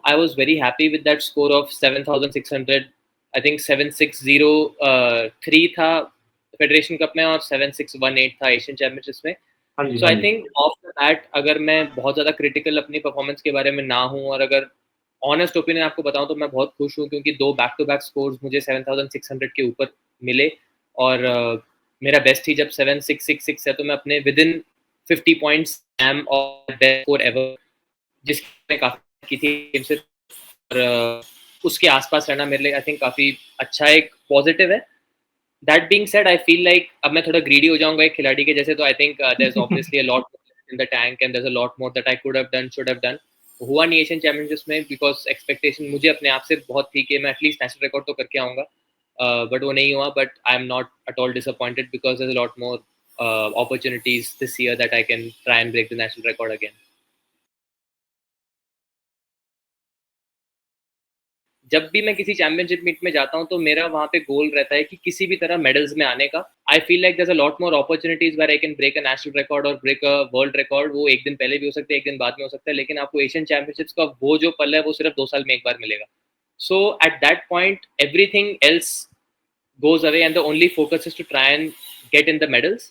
I was very happy with that score of 7,600. I think 7,603 था federation cup में और 7,618 था एशियन चैंपियनशिप्स में. So I think off the bat अगर मैं बहुत ज़्यादा critical अपनी परफॉर्मेंस के बारे में ना हूँ और अगर ऑनेस्ट ओपिनियन आपको बताऊं तो मैं बहुत खुश हूँ क्योंकि 2 बैक टू बैक स्कोर्स मुझे 7,600 के ऊपर मिले और मेरा बेस्ट ही जब 7,666 है तो मैं अपने विद इन 50 पॉइंट्स एम और बेस्ट स्कोर एवर जिसकी मैं काफ़ी की थी गेम से और उसके आसपास रहना मेरे लिए आई थिंक काफ़ी अच्छा एक पॉजिटिव है. That being said I feel like अब मैं थोड़ा ग्रीडी हो जाऊंगा एक खिलाड़ी के जैसे तो I think there is obviously a lot in the tank and there is a lot more that I could have done should have done. हुआ नहीं एशियन चैंपियनशिप्स में बिकॉज एक्सपेक्टेशन मुझे अपने आप से बहुत थी कि मैं एटलीस्ट नेशनल रिकॉर्ड तो करके आऊँगा बट वो नहीं हुआ. But I am not at all disappointed because there is a lot more opportunities this year that I can try and break the national record again. जब भी मैं किसी चैंपियनशिप मीट में जाता हूँ तो मेरा वहाँ पे गोल रहता है कि किसी भी तरह मेडल्स में आने का. I feel like there is a lot more opportunities where I can break a national record और ब्रेक अ वर्ल्ड रिकॉर्ड. वो एक दिन पहले भी हो सकता है एक दिन बाद में हो सकता है लेकिन आपको एशियन चैंपियनशिप्स का वो जो पल है वो सिर्फ 2 साल में एक बार मिलेगा. So at that point everything else goes away and the only focus is to try and get in the medals.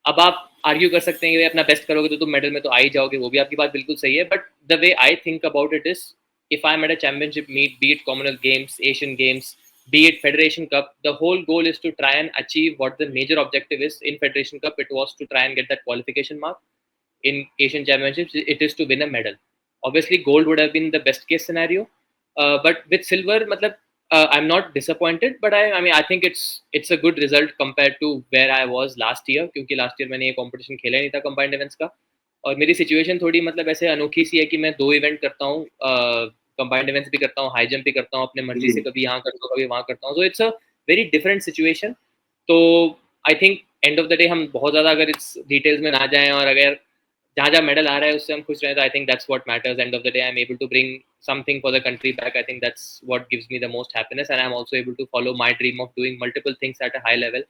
अब आप आर्ग्यू कर सकते हैं कि अपना बेस्ट करोगे तो तुम मेडल में तो आ ही जाओगे, वो भी आपकी बात बिल्कुल सही है. But the way I think about it is if I'm at a championship meet, be it Commonwealth Games, Asian Games, be it Federation Cup, the whole goal is to try and achieve what the major objective is. In Federation Cup, it was to try and get that qualification mark. In Asian Championships, it is to win a medal. Obviously, gold would have been the best case scenario, but with silver, matlab, I'm not disappointed. But I mean, I think it's a good result compared to where I was last year. क्योंकि last year मैंने ये competition खेला नहीं था combined events का. और मेरी situation थोड़ी मतलब ऐसे अनोखी सी है कि मैं 2 इवेंट करता हूँ, कंबाइंड इवेंट्स भी करता हूँ, हाई जंप भी करता हूँ अपने मर्जी से, कभी यहाँ करता हूँ कभी वहाँ करता हूँ. So it's a very different situation. तो I think end of the day हम बहुत ज़्यादा अगर इस डिटेल्स में ना जाएं और अगर जहाँ जहाँ मेडल आ रहा है उससे हम खुश रहें तो I think that's what matters. End of the day I am able to bring something for the country back. I think that's what gives me the most happiness and I am also able to follow my dream of doing multiple things at a high level.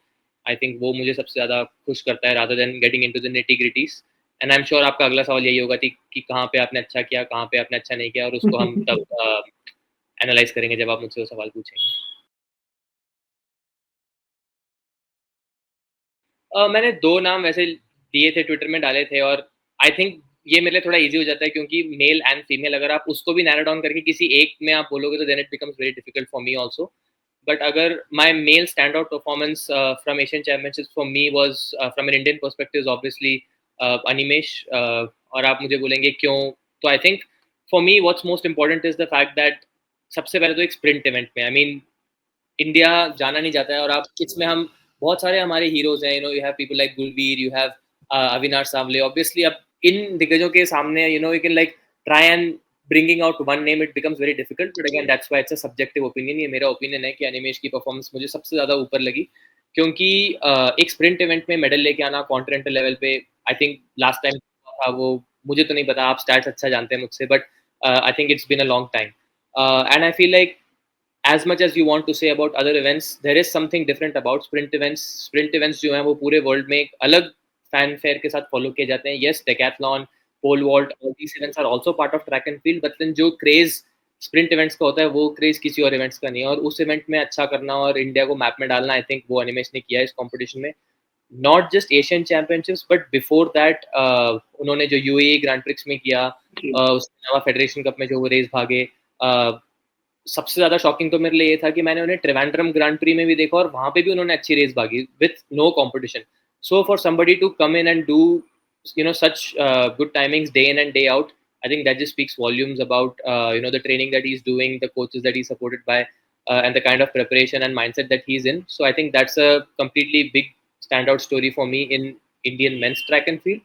I think वो मुझे सबसे ज़्यादा खुश करता है rather than getting into the nitty gritties. And I am sure आपका अगला सवाल यही होगा कि कहाँ पे आपने अच्छा किया, कहाँ पे आपने अच्छा नहीं किया, और उसको हम तब एनालाइज करेंगे जब आप मुझसे वो सवाल पूछेंगे. मैंने 2 नाम वैसे दिए थे, ट्विटर में डाले थे और आई थिंक ये मेरे लिए थोड़ा ईज़ी हो जाता है क्योंकि मेल एंड फीमेल अगर आप उसको भी नैरो डाउन करके किसी एक में आप बोलोगे तो then it becomes very difficult for me also. But अगर my male stand out performance from Asian championships for me was from an Indian perspective obviously Animesh. और आप मुझे बोलेंगे क्यों, तो I think for me what's most important is the fact that सबसे पहले तो एक स्प्रिंट इवेंट में आई मीन इंडिया जाना नहीं जाता है और आप इसमें हम बहुत सारे हमारे हीरोज हैं. You have people like Gulveer, you have Avinash Sable. Obviously अब इन दिग्गजों के सामने you can like try and bringing out one name it becomes very difficult. But again that's why it's a subjective opinion. ये मेरा ओपिनियन है कि अनिमेश की परफॉर्मेंस मुझे सबसे ज़्यादा ऊपर लगी क्योंकि एक स्प्रिंट इवेंट में मेडल लेके आना कॉन्टिनेंटल लेवल पे आई थिंक लास्ट टाइम था वो मुझे तो नहीं पता, आप स्टैट्स अच्छा जानते हैं मुझसे, but I think it's been a long time. And I feel like as much as you want to say about other events, there is something different about sprint events. Sprint events जो हैं वो पूरे world में एक अलग fanfare के साथ follow किए जाते हैं. Yes, decathlon, pole vault, all these events are also part of track and field, but then जो क्रेज स्प्रिंट इवेंट्स का होता है वो क्रेज किसी और इवेंट्स का नहीं है. और उस इवेंट में अच्छा करना और इंडिया को मैप में डालना, आई थिंक वो अनिमेश ने किया इस कॉम्पिटिशन में. Not just Asian championships but before that उन्होंने जो यूएई ग्रैंड प्रिक्स में किया, उसके अलावा फेडरेशन कप में जो वो रेस भागे, सबसे ज्यादा शॉकिंग तो मेरे लिए ये था कि मैंने उन्हें ट्रिवेंड्रम ग्रांड प्री में भी देखा और वहां पे भी उन्होंने अच्छी रेस भागी with no competition. So for somebody to come in and do such good timings day in and day out, I think that just speaks volumes about the training that he's doing, the coaches that he's supported by, and the kind of preparation and mindset that he's in. So I think that's a completely big standout story for me in Indian men's track and field.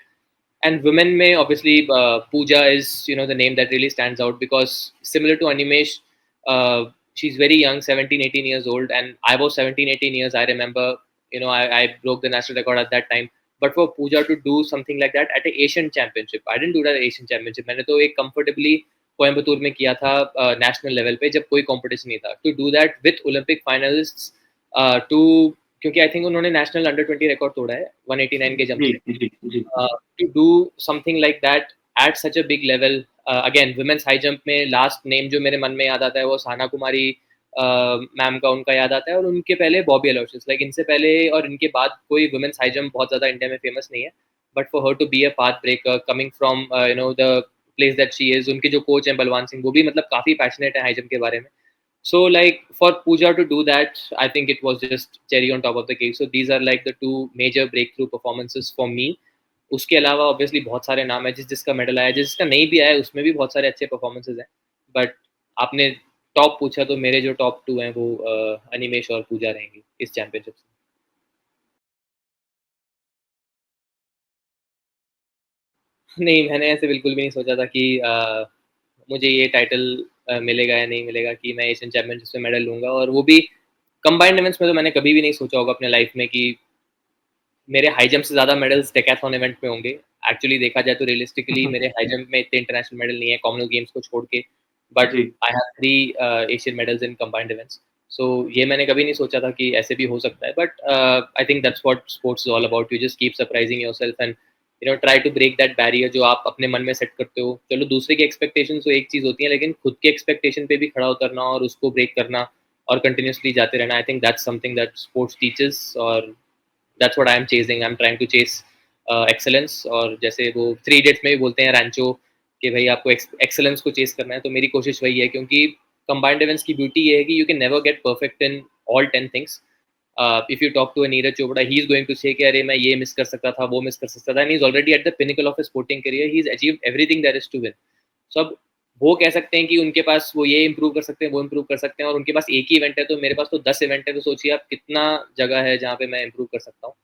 And women may obviously Pooja is the name that really stands out because similar to Animesh, she's very young, 17 18 years old, and I was 17 18 years. I remember I broke the national record at that time. But for Pooja to do something like that at an Asian championship, I didn't do that at Asian championship. मैंने तो एक comfortably Coimbatore में किया था national level पे जब कोई competition नहीं था. To do that with Olympic finalists, to क्योंकि आई थिंक उन्होंने नेशनल अंडर 20 रिकॉर्ड तोड़ा है 189 के जंप से. To do something like that at such a big level, again women's high jump में लास्ट नेम जो मेरे मन में याद आता है वो साना कुमारी मैम का उनका याद आता है, और उनके पहले बॉबी अलोयसिस, लाइक इनसे पहले और इनके बाद कोई वुमेन्स हाई जंप बहुत ज़्यादा इंडिया में फेमस नहीं है। But for her to be a path breaker coming from the place that she is, उनके जो कोच हैं बलवान सिंह, वो भी मतलब काफ़ी पैशनेट है हाई जंप के बारे में। So like for Pooja to do that, I think it was just cherry on top of the cake. So these are like the two major breakthrough performances for me. उसके अलावा obviously बहुत सारे नाम है, जिसका मेडल आया, जिसका नहीं भी आया उसमें भी बहुत सारे अच्छे परफॉर्मेंसेज हैं। बट आपने टॉप पूछा तो मेरे जो टॉप टू हैं वो अनिमेश और पूजा रहेंगे इस चैंपियनशिप से। नहीं, मैंने ऐसे बिल्कुल भी नहीं सोचा था कि मुझे ये टाइटल मिलेगा या नहीं मिलेगा, कि मैं एशियन चैंपियनशिप में मेडल लूंगा, और वो भी कंबाइंड इवेंट्स में। तो मैंने कभी भी नहीं सोचा होगा अपने लाइफ में कि मेरे हाई जंप से ज़्यादा मेडल्स डेकाथलॉन इवेंट में होंगे। एक्चुअली देखा जाए तो रियलिस्टिकली मेरे हाई जंप में इतने इंटरनेशनल मेडल नहीं है कॉमनवेल्थ गेम्स को छोड़ के, बट जी। I have 3 Asian medals in combined events. So ये मैंने कभी नहीं सोचा था कि ऐसे भी हो सकता है, but I think that's what sports is all about. You just keep surprising yourself and try to break that barrier जो आप अपने मन में सेट करते हो। चलो दूसरे की एक्सपेक्टेशन तो एक चीज़ होती है, लेकिन खुद के एक्सपेक्टेशन पे भी खड़ा उतरना और उसको ब्रेक करना और कंटिन्यूसली जाते रहना, I think that's something that sports teachers, और that's what I am chasing. I am trying to chase excellence, और जैसे वो थ्री इडियट्स में भी बोलते हैं रैंचो कि भाई आपको एक्सेलेंस को चेस करना है, तो मेरी कोशिश वही है, क्योंकि कंबाइंड इवेंट्स की ब्यूटी ये है कि you can never get perfect in all 10 things. If you talk to a Neeraj Chopra, he is going to say कि अरे मैं ये मिस कर सकता था, वो मिस कर सकता था, and he is already at the pinnacle of his sporting career, he is achieved everything there is to win. So अब वो कह सकते हैं कि उनके पास वो ये इंप्रूव कर सकते हैं, वो इंप्रूव कर सकते हैं, और उनके पास एक ही इवेंट है, तो मेरे पास तो 10 इवेंट है, तो सोचिए आप कितना जगह है जहाँ पे मैं इंप्रूव कर सकता हूँ।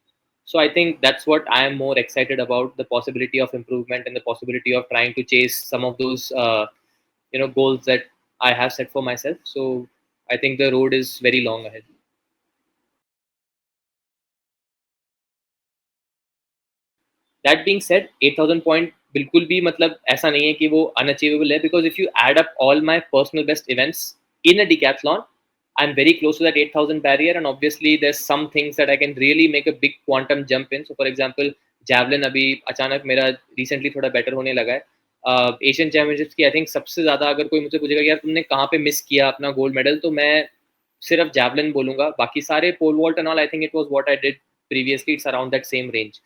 So I think that's what I am more excited about, the possibility of improvement and the possibility of trying to chase some of those goals that I have set for myself. So I think the road is very long ahead. That being said, 8,000 point बिल्कुल भी मतलब ऐसा नहीं है कि वो unachievable है, because if you add up all my personal best events in a decathlon, I'm very close to that 8,000 barrier, and obviously there's some things that I can really make a big quantum jump in. So for example, javelin अभी अचानक मेरा recently थोड़ा better होने लगा है। Asian championships की I think सबसे ज़्यादा अगर कोई मुझसे पूछेगा कि यार तुमने कहाँ पे मिस किया अपना गोल्ड मेडल, तो मैं सिर्फ javelin बोलूँगा। बाकी सारे pole vault and all, I think it was what I did previously, it's around that same range.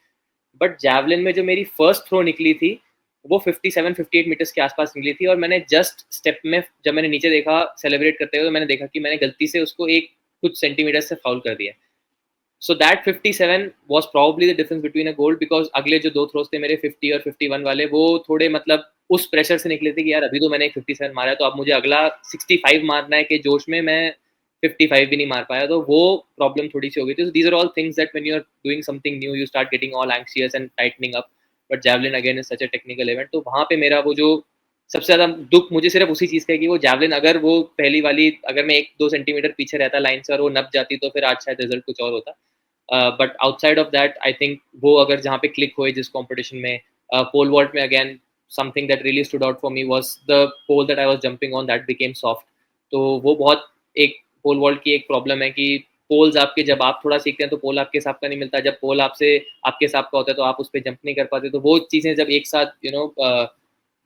But javelin में जो मेरी फर्स्ट थ्रो निकली थी वो 57-58 मीटर्स के आसपास निकली थी, और मैंने जस्ट स्टेप में जब मैंने नीचे देखा सेलिब्रेट करते हुए, तो मैंने देखा कि मैंने गलती से उसको एक कुछ सेंटीमीटर से फाउल कर दिया। So that 57 was probably the difference between a gold, because अगले जो दो थ्रोस थे मेरे 50 और 51 वाले, वो थोड़े मतलब उस प्रेशर से निकले थे कि यार अभी तो मैंने एक 57 मारा है, तो अब मुझे अगला 65 मारना है, कि जोश में मैं 55 भी नहीं मार पाया, तो वो प्रॉब्लम थोड़ी सी हो गई थी। These are all things that when you are doing something new you start getting all anxious and tightening up. But javelin again is such a technical event, तो वहाँ पे मेरा वो जो सबसे ज़्यादा दुख मुझे सिर्फ उसी चीज़ का है कि वो जैवलिन अगर वो पहली वाली अगर मैं 1-2 सेंटीमीटर पीछे रहता लाइन से और वो नप जाती, तो फिर आज शायद रिजल्ट कुछ और होता। But outside of that I think वो अगर जहाँ पे क्लिक हुए जिस कॉम्पिटिशन में, पोल वॉल्ट में again something that really stood out for me was the pole that I was jumping on, that became soft. तो वो बहुत एक पोल वॉल्ट की एक प्रॉब्लम है कि पोल्स आपके जब आप थोड़ा सीखते हैं तो पोल आपके हिसाब का नहीं मिलता, जब पोल आपसे आपके हिसाब का होता है तो आप उस पर जंप नहीं कर पाते, तो वो चीज़ें जब एक साथ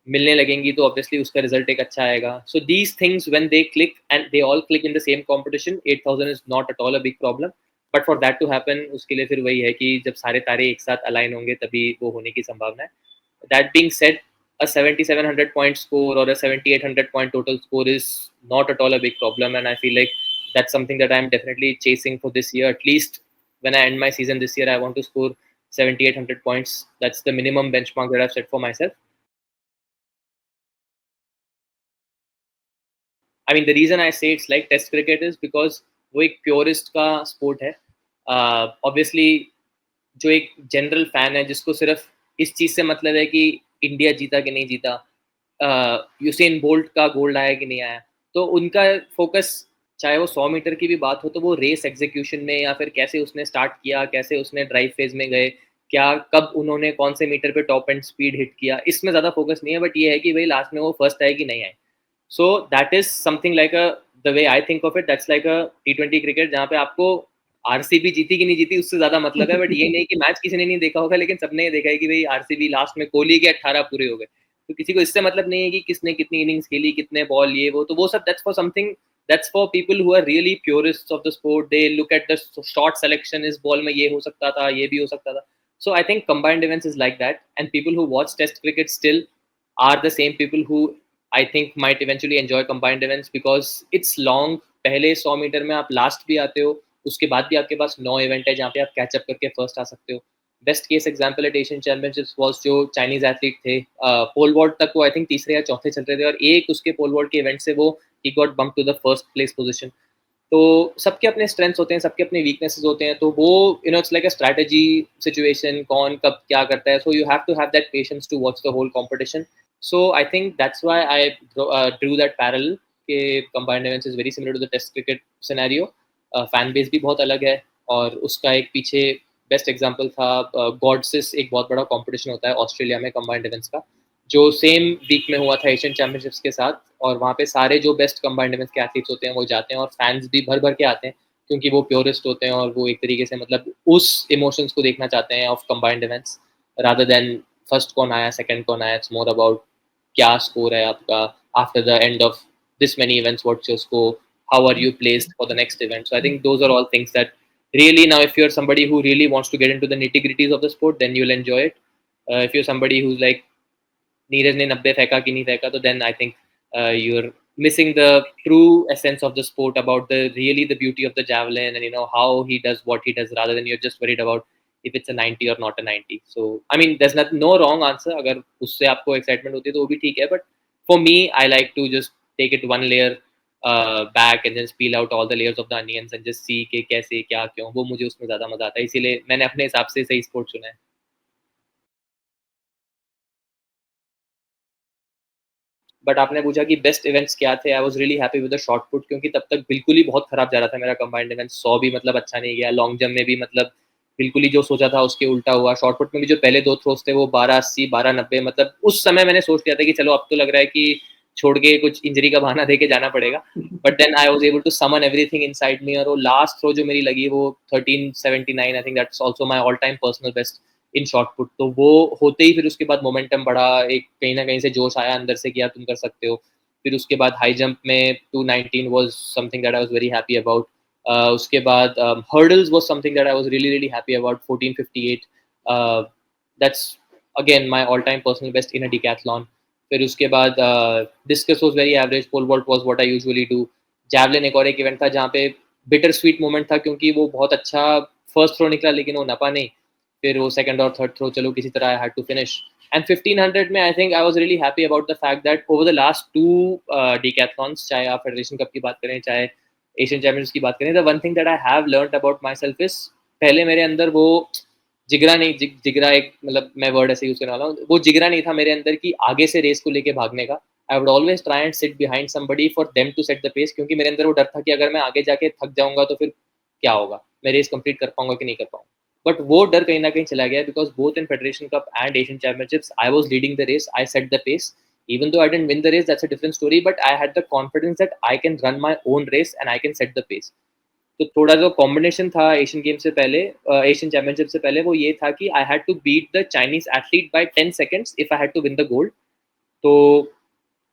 मिलने लगेंगी तो ऑब्वियसली उसका रिजल्ट एक अच्छा आएगा। So these things when they click and they all click in the same competition, 8,000 is not at all a big problem. But for that to happen, उसके लिए फिर वही है कि जब सारे तारे एक साथ अलाइन होंगे तभी वो होने की संभावना है। That being said, a 7,700 point score or a 7,800 point total score is not at all a big problem, and I feel like that's something that I'm definitely chasing for this year. At least when I end my season this year, I want to score 7,800 points. That's the minimum benchmark that I've set for myself. I mean, the reason I say it's like Test cricket is because वो एक purest का sport है। Obviously जो एक general fan है जिसको सिर्फ इस चीज़ से मतलब है कि इंडिया जीता कि नहीं जीता, यूसेन बोल्ट का गोल्ड आया कि नहीं आया, तो उनका फोकस चाहे वो 100 मीटर की भी बात हो तो वो रेस एग्जीक्यूशन में, या फिर कैसे उसने स्टार्ट किया, कैसे उसने ड्राइव फेज में गए, क्या कब उन्होंने कौन से मीटर पे टॉप एंड स्पीड हिट किया, इसमें ज़्यादा फोकस नहीं है। बट ये है कि भाई लास्ट में वो फर्स्ट आए कि नहीं आए। So that is something like a the way I think of it, that's like a T20 cricket, जहाँ पे आपको आरसीबी जीती कि नहीं जीती उससे ज्यादा मतलब है। बट ये नहीं कि मैच किसी ने नहीं देखा होगा, लेकिन सबने ये देखा है कि भाई आरसीबी लास्ट में कोहली के 18 पूरे हो गए, तो किसी को इससे मतलब नहीं है कि किसने कितनी इनिंग्स खेली, कितने बॉल, ये वो, तो वो सब that's for something, that's for people who are really purists of the sport, they look at the shot selection, इस बॉल में ये हो सकता था, ये भी हो सकता था. So I think combined events is like that, and people who watch Test cricket still are the same people who I think might eventually enjoy combined events because it's long. पहले 100 मीटर में आप last भी आते हो, उसके बाद भी आपके पास 9 इवेंट है जहाँ पे आप कैचअप करके फर्स्ट आ सकते हो. Best case example eight Asian championships was जो चाइनीज एथलीट थे, पोल वॉल्ट तक वो आई थिंक तीसरे या चौथे चल रहे थे, और एक उसके पोल वॉल्ट के इवेंट से वो ही got bump to the first place position. तो सबके अपने स्ट्रेंथ्स होते हैं, सबके अपने वीकनेसेस होते हैं, तो वो it's like a strategy situation, कौन कब क्या करता है. So you have to have that patience to watch the whole competition. So I think that's why I drew that parallel कि combined events is very similar to the test cricket scenario. Fan base भी बहुत अलग है, और उसका एक पीछे best example था गॉडसिस, एक बहुत बड़ा कंपटीशन होता है ऑस्ट्रेलिया में कंबाइंड इवेंट्स का, जो सेम वीक में हुआ था एशियन चैंपियनशिप्स के साथ. और वहाँ पे सारे जो बेस्ट कंबाइंड इवेंट्स के एथलीट्स होते हैं वो जाते हैं, और फैंस भी भर भर के आते हैं क्योंकि वो प्योरिस्ट होते हैं, और वो एक तरीके से मतलब उस इमोशंस को देखना चाहते हैं of combined events, rather than first कौन आया, सेकंड कौन आया. इट्स मोर अबाउट क्या स्कोर है आपका after the end of this many events, what's your score, how are you placed for the next event. So I think those are all things that really, now if you're somebody who really wants to get into the nitty gritties of the sport, then you'll enjoy it. If you're somebody who's like Neeraj ने 90 फेंका कि नहीं फेंका, तो then I think you're missing the true essence of the sport, about the really the beauty of the javelin, and how he does what he does, rather than you're just worried about if it's a 90 or not a 90. So I mean there's no wrong answer. अगर उससे आपको excitement होती है तो वो भी ठीक है, but for me I like to just take it one layer back and then peel out all the layers of the onions and just see कि कैसे क्या क्यों, वो मुझे उसमें ज़्यादा मज़ा आता है, इसीलिए मैंने अपने हिसाब से सही स्पोर्ट चुना है. बट आपने पूछा कि बेस्ट इवेंट्स क्या थे, आई was really happy with the shot put, क्योंकि तब तक बिल्कुल ही बहुत खराब जा रहा था मेरा कंबाइंड इवेंट. 100 भी मतलब अच्छा नहीं गया, लॉन्ग जंप में भी मतलब बिल्कुल ही जो सोचा था उसके उल्टा हुआ. शॉट पुट में भी जो पहले 2 थ्रोस थे वो 1280 1290, मतलब उस समय मैंने सोच लिया था कि चलो अब तो लग रहा है कि छोड़ के कुछ इंजरी का बहाना दे के जाना पड़ेगा. But then I was able to summon everything inside me, और वो लास्ट थ्रो जो मेरी लगी वो 1379, I think that's also my all time personal best in shot put. तो वो होते ही फिर उसके बाद मोमेंटम बढ़ा, एक कहीं ना कहीं से जोश आया अंदर से कि यार तुम कर सकते हो. फिर उसके बाद हाई जंप में 219 was something that I was very happy about. उसके बाद hurdles was something that I was really really happy about, 1458. That's again my all time personal best in a decathlon. फिर उसके बाद discus was very average, pole vault was what I usually do. Javelin एक और एक event था जहाँ पे bitter sweet moment था, क्योंकि वो बहुत अच्छा फर्स्ट थ्रो निकला लेकिन वो नपा नहीं. फिर वो सेकंड और थर्ड थ्रो चलो किसी तरह I had to finish. And 1500 में I think I was really happy about the fact that over the last 2 decathlons, चाहे आप फेडरेशन कप की बात करें चाहे एशियन चैंपियंस की बात करें, the one thing that I have learned about my self is, पहले मेरे अंदर वो जिगरा नहीं, जिगरा एक मतलब मैं वर्ड ऐसे यूज करने वाला हूँ, वो जिगरा नहीं था मेरे अंदर कि आगे से रेस को लेके भागने का. I would always try and sit behind somebody for them to set the pace, क्योंकि मेरे अंदर वो डर था कि अगर मैं आगे जाके थक जाऊंगा तो फिर क्या होगा, मैं रेस कंप्लीट कर पाऊंगा कि नहीं कर पाऊंगा. बट वो डर कहीं ना कहीं चला गया, because both in federation cup and Asian championships I was leading the race, I set the pace. Even though I didn't win the race, that's a different story, but I had the confidence that I can run my own race and I can set the pace. तो थोड़ा जो combination था Asian game से पहले, Asian championship से पहले, वो ये था कि I had to beat the Chinese athlete by 10 seconds if I had to win the gold. तो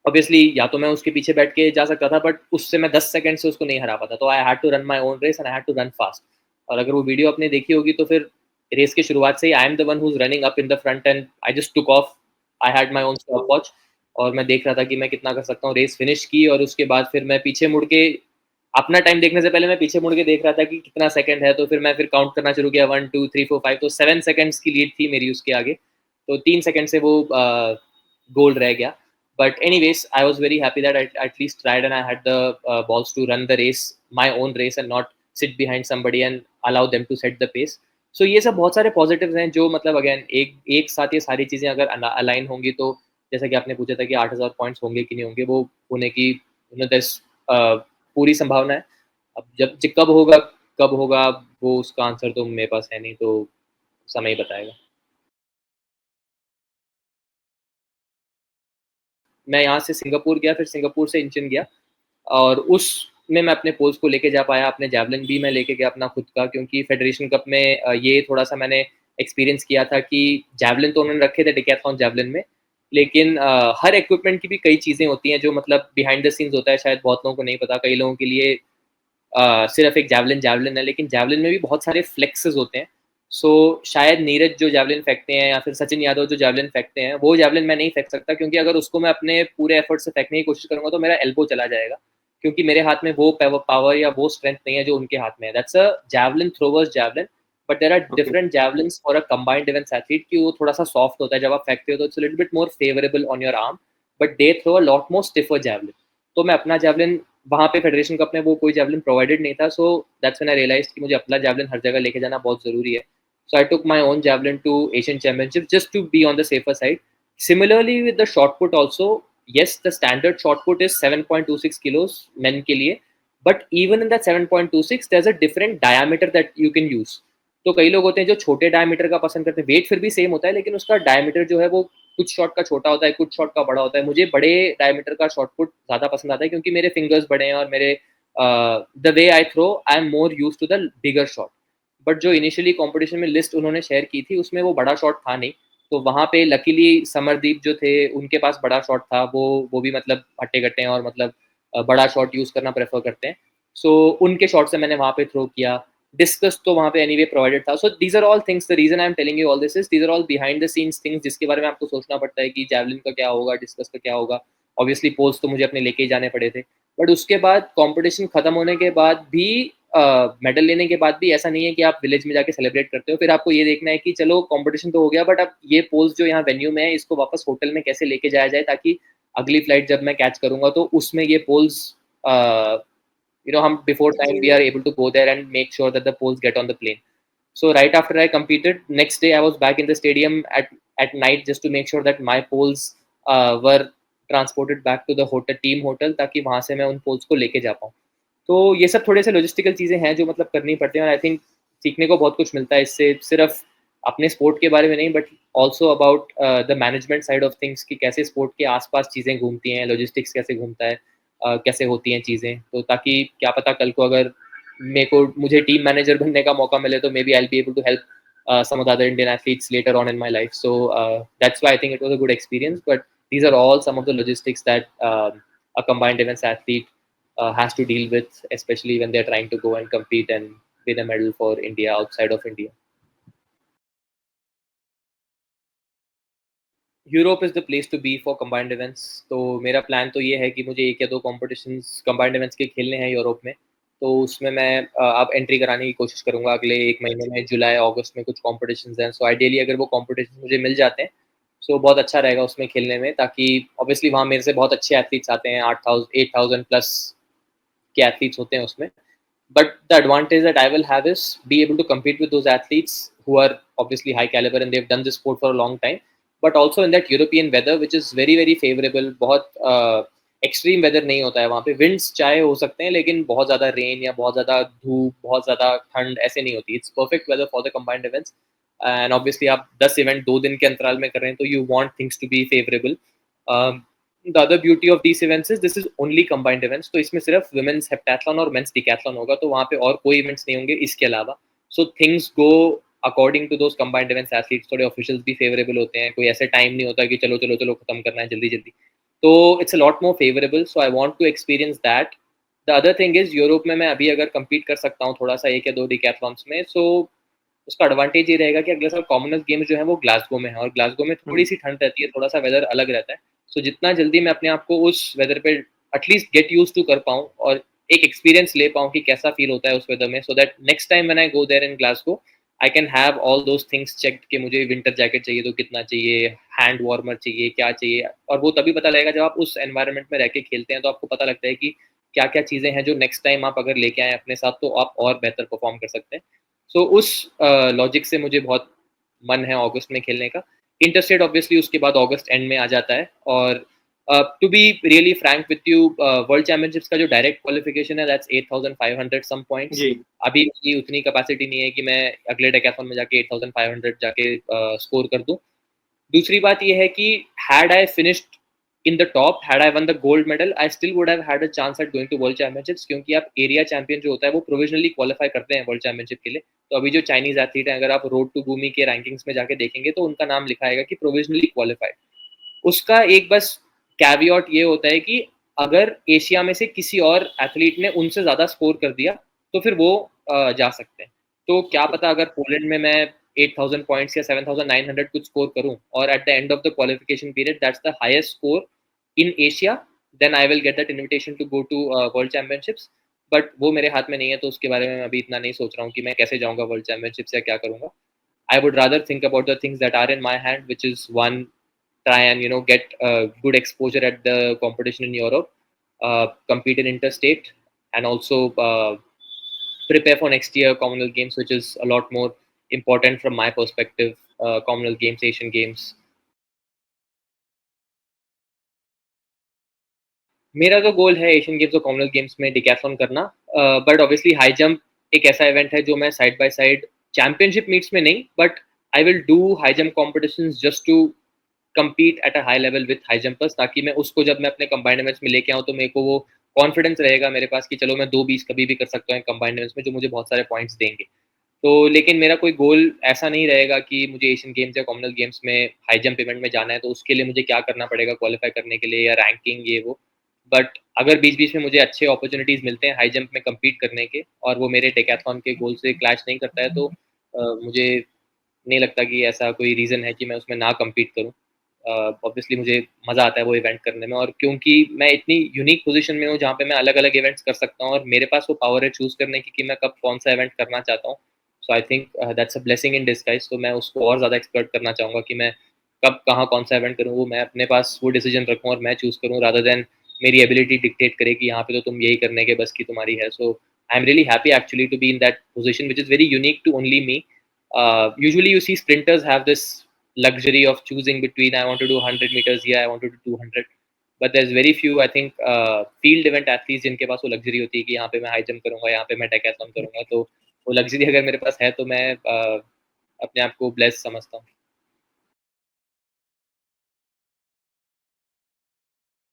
ऑब्वियसली या तो मैं उसके पीछे बैठ के जा सकता था, बट उससे मैं 10 सेकंड से उसको नहीं हरा पाता. तो I had to run my own race and I had to run fast. और अगर वो वीडियो आपने देखी होगी तो फिर रेस की शुरुआत से ही I am the one who is running up in the front and I just took off. I had my own stopwatch, और मैं देख रहा था कि मैं कितना कर सकता हूँ. रेस फिनिश की, और उसके बाद फिर मैं पीछे मुड़ के, अपना टाइम देखने से पहले मैं पीछे मुड़ के देख रहा था कि कितना सेकंड है. तो फिर मैं फिर काउंट करना शुरू किया, 1 2 3 4 5, तो 7 सेकंड्स की लीड थी मेरी उसके आगे. तो 3 सेकंड से वो गोल रह गया. But anyways, I was very happy that I at least tried and I had the balls to run the race, my own race, and not sit behind somebody and allow them to set the pace. So ये सब बहुत सारे positives हैं जो मतलब again एक साथ ये सारी चीज़ें अगर अलाइन होंगी तो, जैसा कि आपने पूछा था कि 8000 पॉइंट्स होंगे कि नहीं होंगे, वो होने की पूरी संभावना है. अब जब कब होगा वो उसका आंसर तो मेरे पास है नहीं, तो समय ही बताएगा. मैं यहाँ से सिंगापुर गया, फिर सिंगापुर से इंचिन गया, और उसमें मैं अपने पोल्स को लेके जा पाया. अपने जैवलिन भी मैं लेके गया अपना खुद का, क्योंकि फेडरेशन कप में ये थोड़ा सा मैंने एक्सपीरियंस किया था कि जैवलिन तो उन्होंने रखे थे डिकैथलॉन जैवलिन में, लेकिन हर इक्विपमेंट की भी कई चीज़ें होती हैं जो मतलब बिहाइंड द सीन्स होता है, शायद बहुत लोगों को नहीं पता। कई लोगों के लिए सिर्फ एक जैवलिन है, लेकिन जैवलिन में भी बहुत सारे फ्लेक्सेस होते हैं। सो शायद नीरज जो जैवलिन फेंकते हैं या फिर सचिन यादव जो जैवलिन फेंकते हैं, वो जैवलिन मैं नहीं फेंक सकता, क्योंकि अगर उसको मैं अपने पूरे एफर्ट से फेंकने की कोशिश करूंगा तो मेरा एल्बो चला जाएगा, क्योंकि मेरे हाथ में वो पावर या वो स्ट्रेंथ नहीं है जो उनके हाथ में है। That's a javelin throwers javelin. But there are okay. Different javelins for a combined events athlete, कि वो थोड़ा सा सॉफ्ट होता है, जब आप फेंकते हो तो it's little bit more favourable on your arm, but they throw a lot more stiffer javelin. तो मैं अपना जैवलिन वहाँ पे फेडरेशन कप में वो कोई जैवलिन प्रोवाइडेड नहीं था, so that's when I realised कि मुझे अपना जैवलिन हर जगह लेके जाना बहुत ज़रूरी है। So I took my own javelin to Asian championship just to be on the safer side. Similarly with the shot put also, yes, the standard shot put is 7.26 kilos men के लिए, but even in that 7.26 there's a different diameter that you can use. तो कई लोग होते हैं जो छोटे diameter का पसंद करते हैं, वेट फिर भी सेम होता है लेकिन उसका डायमीटर जो है वो कुछ शॉट का छोटा होता है, कुछ शॉट का बड़ा होता है। मुझे बड़े डायमीटर का शॉट पुट ज़्यादा पसंद आता है, क्योंकि मेरे फिंगर्स बड़े हैं और मेरे the way I throw I am more use to the bigger shot. But जो इनिशियली कंपटीशन में लिस्ट उन्होंने शेयर की थी उसमें वो बड़ा शॉट था नहीं, तो वहाँ पे लकीली समरदीप जो थे उनके पास बड़ा शॉट था। वो भी मतलब हट्टे कट्टे हैं और मतलब बड़ा शॉट यूज़ करना प्रेफर करते हैं। सो उनके शॉट से मैंने वहाँ पे थ्रो किया। डिस्कस तो वहाँ पे एनीवे प्रोवाइडेड था। So these are all things, the reason I am telling you all this is these are all behind the scenes things, जिसके बारे में आपको सोचना पड़ता है कि जैवलिन का क्या होगा, डिस्कस का क्या होगा। ऑब्वियसली पोल्स तो मुझे अपने लेके ही जाने पड़े थे। बट उसके बाद कंपटीशन खत्म होने के बाद भी, मेडल लेने के बाद भी ऐसा नहीं है कि आप विलेज में जाके सेलिब्रेट करते हो। फिर आपको ये देखना है कि चलो कंपटीशन तो हो गया, बट अब ये पोल्स जो यहाँ वेन्यू में है इसको वापस होटल में कैसे लेके जाया जाए, ताकि अगली फ्लाइट जब मैं कैच करूंगा तो उसमें ये पोल्स, हम before time we are able to go there and make sure that the poles get on the plane. So right after I competed, next day I was back in the stadium at night just to make sure that my poles were transported back to the hotel, team hotel, ताकि वहाँ से मैं उन poles को लेके जा पाऊँ। तो ये सब थोड़े से लॉजिस्टिकल चीज़ें हैं जो मतलब करनी पड़ती हैं, और आई थिंक सीखने को बहुत कुछ मिलता है इससे, सिर्फ अपने स्पोर्ट के बारे में नहीं, but also about the management side of things, कि कैसे स्पोर्ट के आसपास चीज़ें घूमती हैं, लॉजिस्टिक्स कैसे घूमता है, कैसे होती हैं चीज़ें। तो ताकि क्या पता कल को अगर मुझे टीम मैनेजर बनने का मौका मिले तो maybe I be able to help some of the other Indian athletes later on in my life. So that's why I think it was a good experience. But these are all some of the logistics that a combined events athlete has to deal with, especially when they're trying to go and compete and win a medal for India outside of India. Europe is the place to be for combined events. तो मेरा plan तो ये है कि मुझे एक या दो कॉम्पिटिशन्स कंबाइंड इवेंट्स के खेलने हैं यूरोप में। तो उसमें मैं अब एंट्री कराने की कोशिश करूँगा अगले 1 महीने में, जुलाई अगस्त में कुछ कॉम्पिटिशन्स हैं। सो आइडियली अगर वो कॉम्पिटिशन्स मुझे मिल जाते हैं सो बहुत अच्छा रहेगा उसमें खेलने में, ताकि ऑब्वियसली वहाँ मेरे से बहुत अच्छे एथलीट्स आते हैं, 8,000 प्लस के एथलीट्स होते हैं उसमें। But the advantage that I will have is be able to compete with those athletes who are obviously high caliber and they've done this sport for a long time, but also in that European weather which is very very favorable. बहुत extreme weather नहीं होता है वहाँ पे, winds चाहे हो सकते हैं लेकिन बहुत ज़्यादा रेन या बहुत ज़्यादा धूप, बहुत ज़्यादा ठंड ऐसे नहीं होती। It's perfect weather for the combined events. And obviously आप 10 इवेंट 2 दिन के अंतराल में कर रहे हैं तो you want things to be favourable. The other beauty of these events is this is only combined events, तो इसमें सिर्फ वुमेन्स हेप्टाथलॉन और मेंस डिकैथलॉन होगा, तो वहाँ पे और कोई इवेंट्स नहीं होंगे इसके अलावा। So things go according to those combined events athletes. थोड़े ऑफिशियल्स भी फेवरेबल होते हैं, कोई ऐसे टाइम नहीं होता कि चलो चलो चलो खत्म करना है जल्दी जल्दी। तो it's a lot more favourable, so I want to experience that. The other thing is Europe में मैं अभी अगर compete कर सकता हूँ थोड़ा सा एक या दो डिकैथलॉन्स में, सो उसका एडवांटेज ये रहेगा कि अगले साल कॉमनवेल्थ गेम्स जो है वो ग्लासगो में है, और ग्लासगो में थोड़ी सी ठंड रहती है, थोड़ा सा वेदर अलग रहता है। सो जितना जल्दी मैं अपने आप को उस वेदर पे एटलीस्ट गेट यूज टू कर पाऊँ और एक एक्सपीरियंस ले पाऊँ कि कैसा फील होता है उस वेदर में, so that next time when I go there in Glasgow I can have all those things checked कि मुझे विंटर जैकेट चाहिए तो कितना चाहिए, हैंड वार्मर चाहिए क्या चाहिए। और वो तभी पता लगेगा जब आप उस एनवायरनमेंट में रह के खेलते हैं, तो आपको पता लगता है कि क्या क्या चीज़ें हैं जो नेक्स्ट टाइम आप अगर लेके आए अपने साथ तो आप और बेहतर परफॉर्म कर सकते हैं। सो उस लॉजिक से मुझे बहुत मन है अगस्त में खेलने का। इंटरस्टेट ऑब्वियसली उसके बाद अगस्त एंड में आ जाता है। और to be really frank with you, world championships का जो डायरेक्ट क्वालिफिकेशन है दैट्स 8,500 सम पॉइंट्स। जी। अभी की उतनी कैपेसिटी नहीं है कि मैं अगले डेकाथलॉन में जाके 8,500 जाके स्कोर कर दूं। दूसरी बात ये है कि had I finished in the top, had I won the gold medal, I still would have had a chance at going to world championships, क्योंकि आप एरिया चैंपियन जो होता है वो प्रोविजनली क्वालिफाई करते हैं वर्ल्ड चैंपियनशिप के लिए। तो अभी जो चाइनीज एथलीट हैं, अगर आप रोड टू भूमि के रैंकिंग्स में जाके देखेंगे तो उनका नाम लिखा आएगा कि प्रोविजनली क्वालिफाइड। उसका एक बस कैवियट ये होता है कि अगर एशिया में से किसी और एथलीट ने उनसे ज़्यादा स्कोर कर दिया, तो फिर वो जा सकते हैं। तो क्या पता अगर पोलैंड में मैं 8000 पॉइंट्स या 7900 कुछ स्कोर करूँ और at the end of the qualification period that's the highest score in Asia, then I will get that invitation to go to world championships. But वो मेरे हाथ में नहीं है, तो उसके बारे में मैं अभी इतना नहीं सोच रहा हूँ कि मैं कैसे जाऊँगा वर्ल्ड चैंपियनशिप्स या क्या करूँगा। I would rather think about the things that are in my hand, which is one, try and get good exposure at the competition in Europe, compete in interstate, and also prepare for next year Commonwealth Games, which is a lot more important from my perspective. Commonwealth Games, Asian Games. मेरा तो goal है Asian games और Commonwealth games में decathlon करना, but obviously high jump एक ऐसा event है जो मैं side by side championship meets में नहीं, but I will do high jump competitions just to compete at a high level with high jumpers, ताकि मैं उसको जब मैं अपने कंबाइंड इवेंट्स में लेके आऊँ तो मेरे को वो कॉन्फिडेंस रहेगा मेरे पास कि चलो मैं 2-20 कभी भी कर सकता हूँ कंबाइंड इवेंट्स में, जो मुझे बहुत सारे पॉइंट्स देंगे। तो लेकिन मेरा कोई गोल ऐसा नहीं रहेगा कि मुझे एशियन गेम्स या कॉमनवेल्थ गेम्स में हाई जंप इवेंट में जाना है, तो उसके लिए मुझे क्या करना पड़ेगा क्वालिफाई करने के लिए या रैंकिंग ये वो। बट अगर बीच-बीच में मुझे अच्छे अपॉर्चुनिटीज़ मिलते हैं हाई जंप में कम्पीट करने के और वो मेरे डेकाथलॉन के गोल से क्लैश नहीं करता है, तो मुझे नहीं लगता कि ऐसा कोई रीज़न है कि मैं उसमें ना कम्पीट करूँ। ऑब्वियसली मुझे मज़ा आता है वो इवेंट करने में, और क्योंकि मैं इतनी यूनिक पोज़ीशन में हूँ जहाँ पे मैं अलग-अलग इवेंट्स कर सकता हूँ और मेरे पास वो पावर है चूज़ करने की कि मैं कब कौन-सा इवेंट करना चाहता हूँ। So I think that's a blessing in disguise. तो मैं उसको और ज़्यादा एक्सप्लोर करना चाहूँगा कि मैं कब कहाँ कौन-सा इवेंट करूँ, वो मैं अपने पास वो डिसीज़न रखूँ और मैं चूज़ करूँ, रादर देन मेरी एबिलिटी डिक्टेट करे कि यहाँ पे तो तुम यही करने के बस की तुम्हारी है। So I am really happy actually to be in that position which is very unique to only me. Usually you see sprinters have this luxury of choosing between I want to do 100 meters here, I want to do 200, but there's very few I think field event athletes जिनके पास वो luxury होती है कि यहाँ पे मैं high jump करूंगा, यहाँ पे मैं डेकाथलॉन करूंगा। तो वो luxury अगर मेरे पास है तो मैं अपने आप को blessed समझता हूँ।